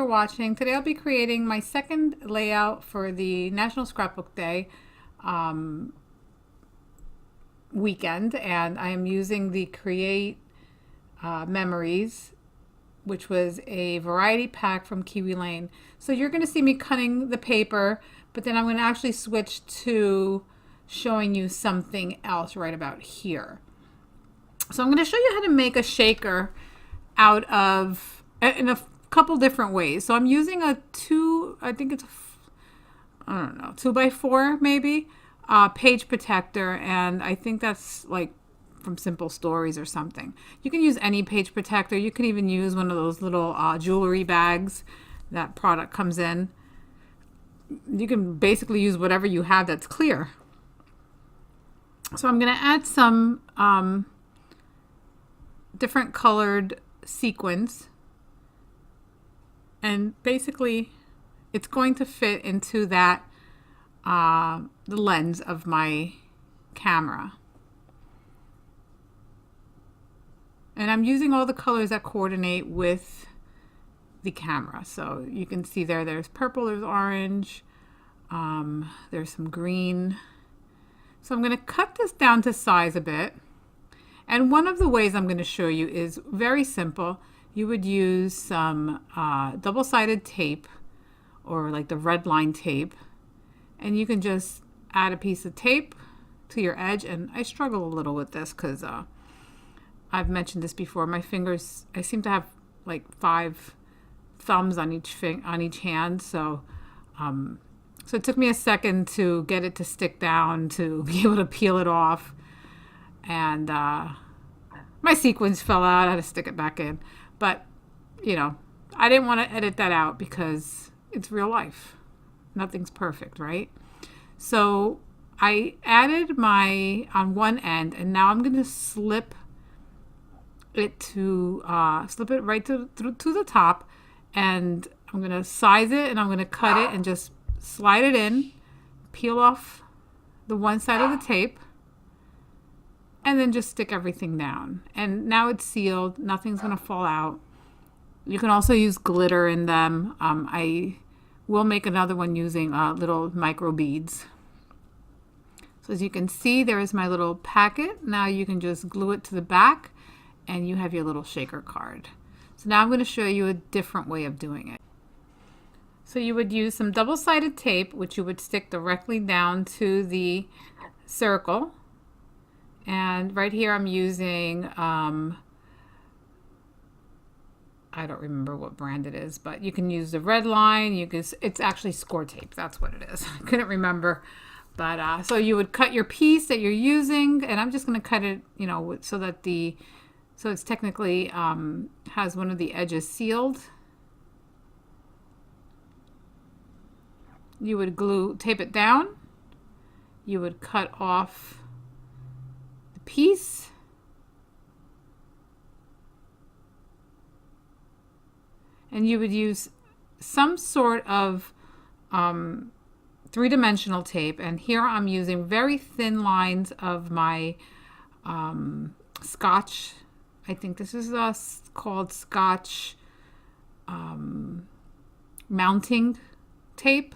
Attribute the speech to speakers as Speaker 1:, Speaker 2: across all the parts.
Speaker 1: for watching. Today I'll be creating my second layout for the National Scrapbook Day weekend, and I am using the Create Memories, which was a variety pack from Kiwi Lane. So you're going to see me cutting the paper, but then I'm going to actually switch to showing you something else right about here. So I'm going to show you how to make a shaker out of, in a couple different ways. So I'm using a I think it's I don't know, 2x4 maybe, page protector, and I think that's like from Simple Stories or something. You can use any page protector. You can even use one of those little jewelry bags that product comes in. You can basically use whatever you have that's clear. So I'm going to add some different colored sequins, and basically it's going to fit into that the lens of my camera. And I'm using all the colors that coordinate with the camera. So you can see there's purple, there's orange, there's some green. So I'm going to cut this down to size a bit. And one of the ways I'm going to show you is very simple. You would use some double-sided tape, or like the red line tape, and you can just add a piece of tape to your edge. And I struggle a little with this because I've mentioned this before. My fingers, I seem to have like 5 thumbs on each hand, so so it took me a second to get it to stick down, to be able to peel it off, and my sequins fell out. I had to stick it back in, but you know, I didn't want to edit that out because it's real life. Nothing's perfect, right? So I added my on one end, and now I'm going to slip it right to the top, and I'm going to size it, and I'm going to cut it and just slide it in, peel off the one side of the tape, and then just stick everything down. And now it's sealed. Nothing's going to fall out. You can also use glitter in them. I will make another one using little micro beads. So as you can see, there is my little packet. Now you can just glue it to the back, and you have your little shaker card. So now I'm going to show you a different way of doing it. So you would use some double-sided tape, which you would stick directly down to the circle. And right here I'm using, I don't remember what brand it is, but you can use the red line. It's actually score tape. That's what it is. I couldn't remember. But so you would cut your piece that you're using, and I'm just going to cut it, you know, so it's technically has one of the edges sealed. You would tape it down. You would cut off the piece. And you would use some sort of three-dimensional tape. And here I'm using very thin lines of my Scotch. I think this is called Scotch mounting tape.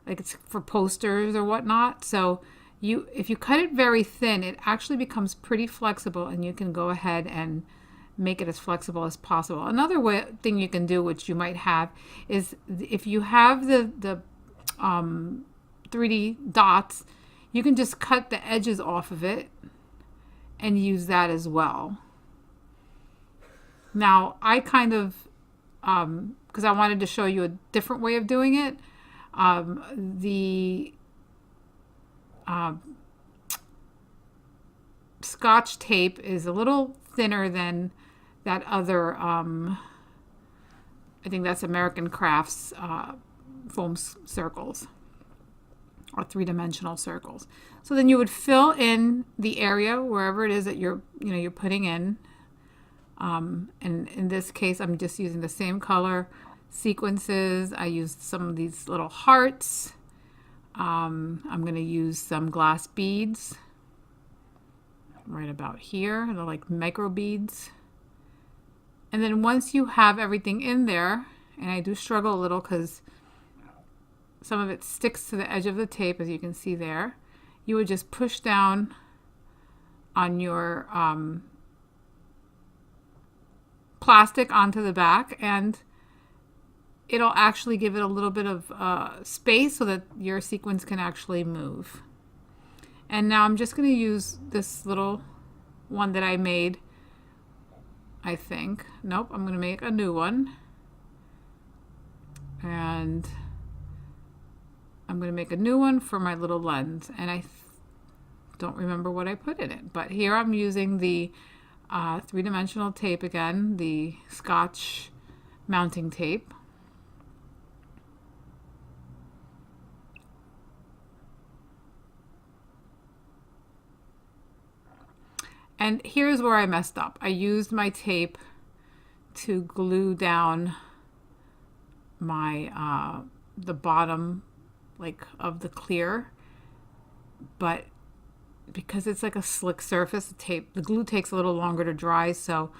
Speaker 1: Like it's for posters or whatnot. So if you cut it very thin, it actually becomes pretty flexible, and you can go ahead and make it as flexible as possible. Another thing you can do, which you might have, is if you have the 3D dots, you can just cut the edges off of it and use that as well. Now, I kind of, because I wanted to show you a different way of doing it, the Scotch tape is a little thinner than that other, I think that's American Crafts foam circles, or three-dimensional circles. So then you would fill in the area wherever it is that you're putting in. And in this case, I'm just using the same color sequences. I used some of these little hearts. I'm going to use some glass beads right about here. They're like micro beads. And then once you have everything in there And I do struggle a little because some of it sticks to the edge of the tape, as you can see there. You would just push down on your plastic onto the back, and it'll actually give it a little bit of space so that your sequins can actually move. And now I'm just going to use this little one that I made, I think. Nope, I'm going to make a new one. And I'm going to make a new one for my little lens. And I don't remember what I put in it. But here I'm using the three-dimensional tape again, the Scotch mounting tape. And here's where I messed up. I used my tape to glue down my the bottom like of the clear, but because it's like a slick surface, the glue takes a little longer to dry, so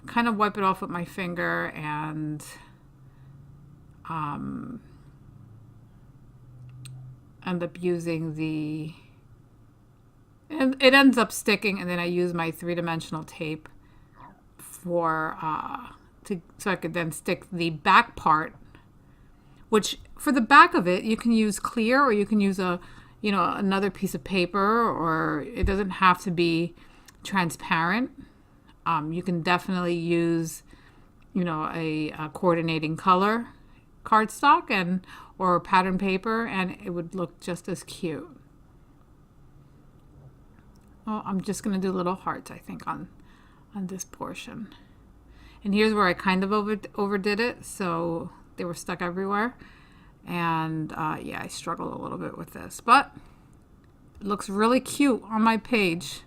Speaker 1: I kind of wipe it off with my finger and end up using and it ends up sticking, and then I use my three-dimensional tape for so I could then stick the back part, which for the back of it you can use clear, or you can use another piece of paper, or it doesn't have to be transparent. You can definitely use a coordinating color cardstock or pattern paper, and it would look just as cute. Well, I'm just going to do little hearts, I think, on this portion. And here's where I kind of overdid it, so they were stuck everywhere. And yeah, I struggled a little bit with this, but it looks really cute on my page.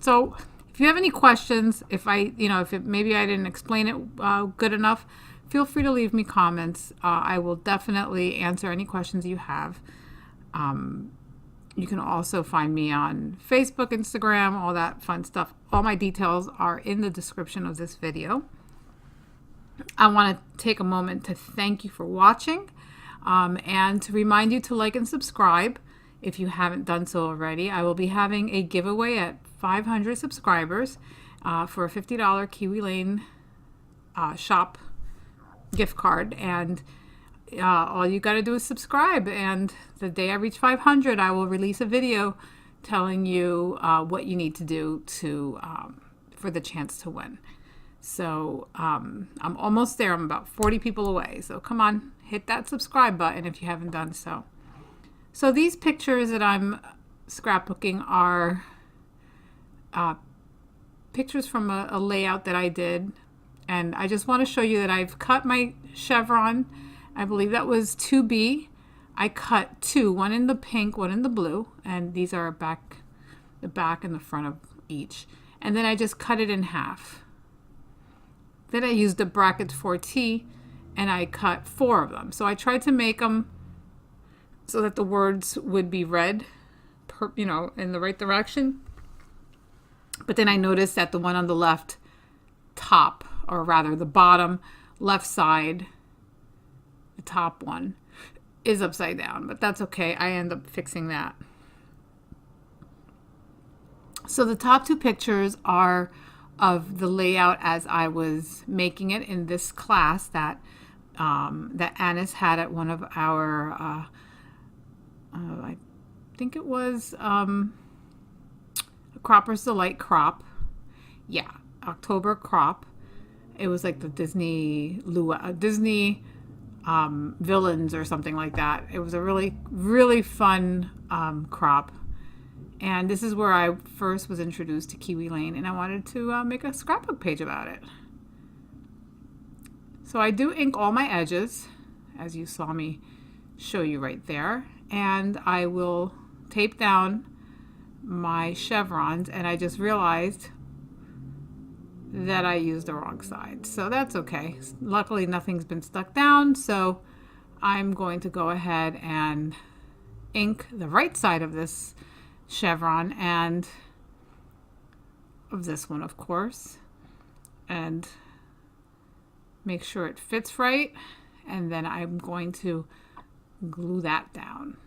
Speaker 1: So if you have any questions, if maybe I didn't explain it good enough, feel free to leave me comments. I will definitely answer any questions you have. You can also find me on Facebook, Instagram, all that fun stuff. All my details are in the description of this video. I want to take a moment to thank you for watching, and to remind you to like and subscribe if you haven't done so already. I will be having a giveaway at 500 subscribers for a $50 Kiwi Lane shop gift card, and all you got to do is subscribe, and the day I reach 500 I will release a video telling you what you need to do for the chance to win. So I'm almost there. I'm about 40 people away, so come on, hit that subscribe button if you haven't done so. So these pictures that I'm scrapbooking are pictures from a layout that I did. And I just want to show you that I've cut my chevron. I believe that was 2B. I cut two, one in the pink, one in the blue. And these are the back and the front of each. And then I just cut it in half. Then I used the brackets 4T, and I cut 4 of them. So I tried to make them so that the words would be read, in the right direction. But then I noticed that the one on the left top, or rather the bottom left side, the top one, is upside down, but that's okay. I end up fixing that. So the top two pictures are of the layout as I was making it in this class that Annis had at one of our, I think it was a Cropper's Delight crop. Yeah, October crop. It was like the Disney villains or something like that. It was a really, really fun crop. And this is where I first was introduced to Kiwi Lane, and I wanted to make a scrapbook page about it. So I do ink all my edges, as you saw me show you right there. And I will tape down my chevrons, and I just realized that I used the wrong side. So that's okay. Luckily, nothing's been stuck down, so I'm going to go ahead and ink the right side of this chevron and of this one, of course, and make sure it fits right, and then I'm going to glue that down.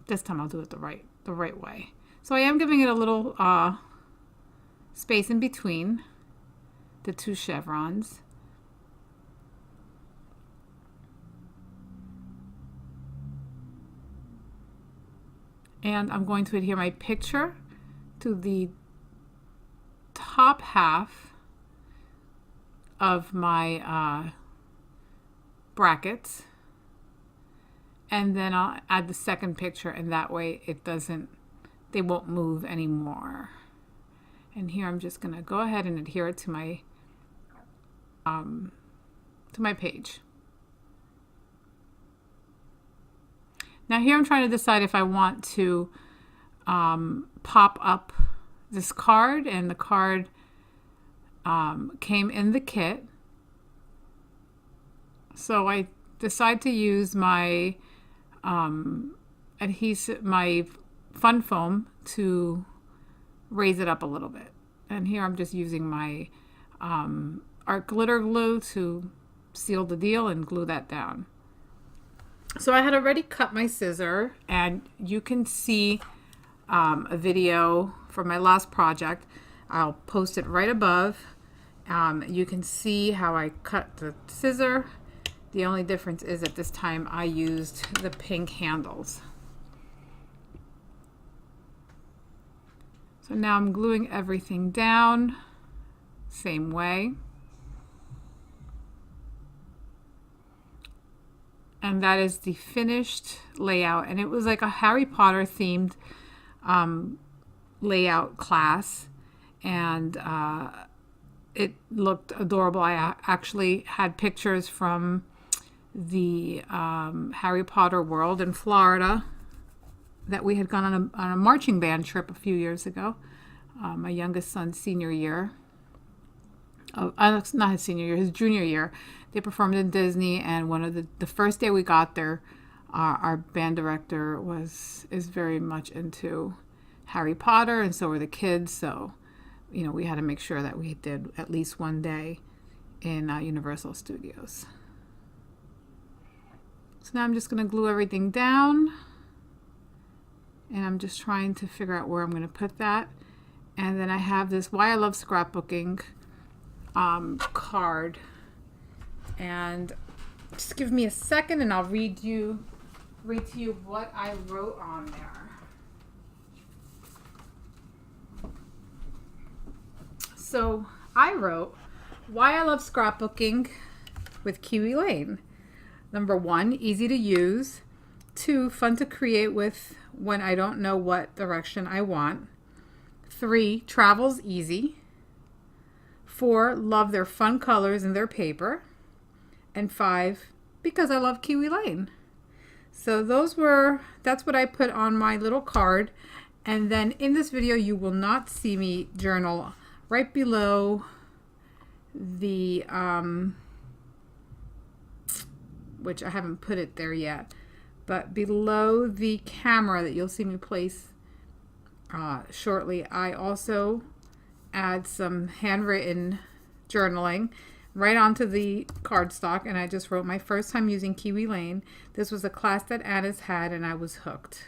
Speaker 1: This time I'll do it the right way. So I am giving it a little space in between the two chevrons. And I'm going to adhere my picture to the top half of my brackets, and then I'll add the second picture, and that way they won't move anymore. And here I'm just going to go ahead and adhere it to my page. Now here I'm trying to decide if I want to pop up this card, and the card came in the kit. So I decide to use my adhesive, my fun foam, to raise it up a little bit. And here I'm just using my art glitter glue to seal the deal and glue that down. So I had already cut my scissor, and you can see a video from my last project. I'll post it right above. You can see how I cut the scissor. The only difference is at this time I used the pink handles. So now I'm gluing everything down, same way. And that is the finished layout. And it was like a Harry Potter themed layout class. And it looked adorable. I actually had pictures from the Harry Potter world in Florida that we had gone on a marching band trip a few years ago. My youngest son's senior year. Not his senior year, his junior year. They performed in Disney, and one of the first day we got there, our band director is very much into Harry Potter, and so were the kids. So, you know, we had to make sure that we did at least one day in Universal Studios. So now I'm just going to glue everything down, and I'm just trying to figure out where I'm going to put that. And then I have this Why I Love Scrapbooking card, and just give me a second and I'll read to you what I wrote on there. So I wrote, why I love scrapbooking with Kiwi Lane. Number 1, easy to use. 2, fun to create with when I don't know what direction I want. 3, travel's easy. 4, love their fun colors and their paper. And 5, because I love Kiwi Lane. So that's what I put on my little card. And then in this video, you will not see me journal. Right below the, which I haven't put it there yet, but below the camera that you'll see me place shortly, I also add some handwritten journaling right onto the cardstock, and I just wrote my first time using Kiwi Lane. This was a class that Anna's had, and I was hooked.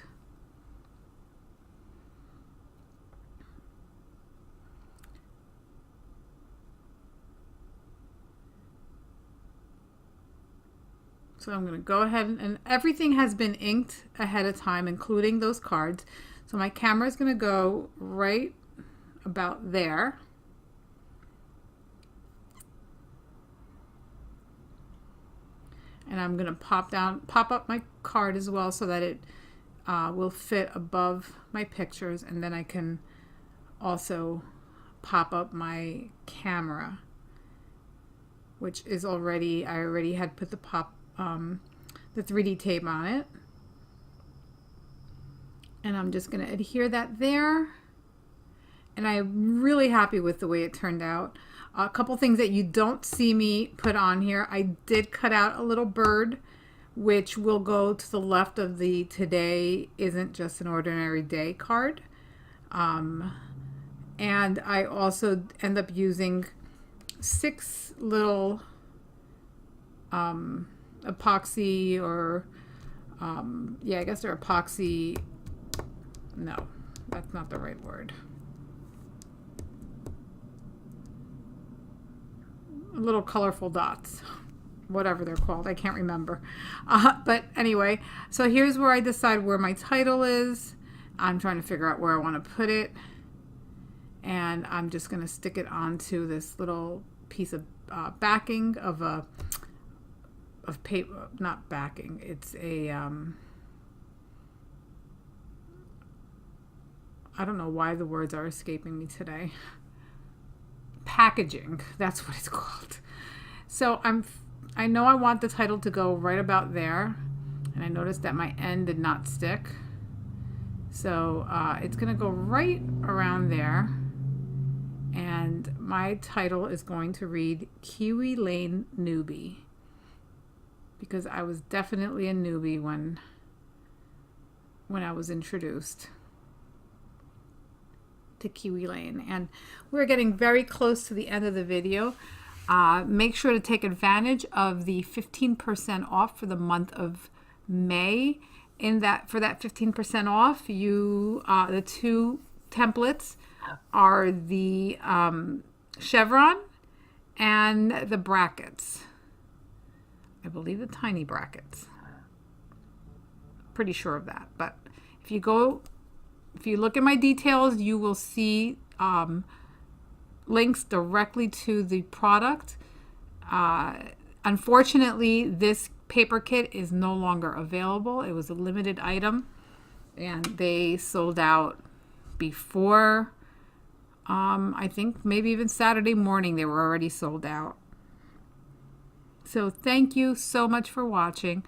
Speaker 1: So I'm going to go ahead, and everything has been inked ahead of time, including those cards. So my camera is going to go right about there. And I'm going to pop up my card as well so that it will fit above my pictures. And then I can also pop up my camera, which is I already had put the 3D tape on it. And I'm just going to adhere that there. And I'm really happy with the way it turned out. A couple things that you don't see me put on here. I did cut out a little bird which will go to the left of the "Today Isn't Just an Ordinary Day" card. And I also end up using 6 little epoxy or yeah, I guess they're epoxy. No, that's not the right word. Little colorful dots, whatever they're called. I can't remember. But anyway, so here's where I decide where my title is. I'm trying to figure out where I want to put it. And I'm just going to stick it onto this little piece of backing of paper. Not backing. It's a I don't know why the words are escaping me today. Packaging. That's what it's called. So I know I want the title to go right about there, and I noticed that my end did not stick. So it's going to go right around there. And my title is going to read Kiwi Lane Newbie, because I was definitely a newbie when I was introduced to Kiwi Lane. And we're getting very close to the end of the video. Make sure to take advantage of the 15% off for the month of May. For that 15% off, the 2 templates are the chevron and the brackets. I believe the tiny brackets. Pretty sure of that. But if you look at my details, you will see links directly to the product. Unfortunately, this paper kit is no longer available. It was a limited item, and they sold out before, I think maybe even Saturday morning they were already sold out. So thank you so much for watching.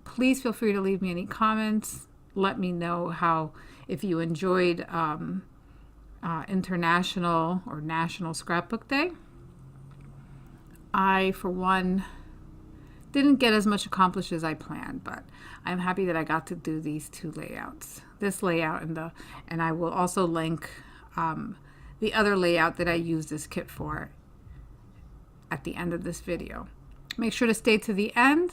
Speaker 1: Please feel free to leave me any comments. Let me know if you enjoyed International or National Scrapbook Day. I, for one, didn't get as much accomplished as I planned, but I'm happy that I got to do these 2 layouts. This layout and I will also link the other layout that I used this kit for at the end of this video. Make sure to stay to the end,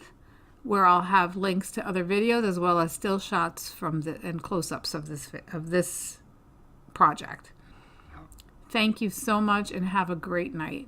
Speaker 1: where I'll have links to other videos as well as still shots and close-ups of this project. Thank you so much and have a great night.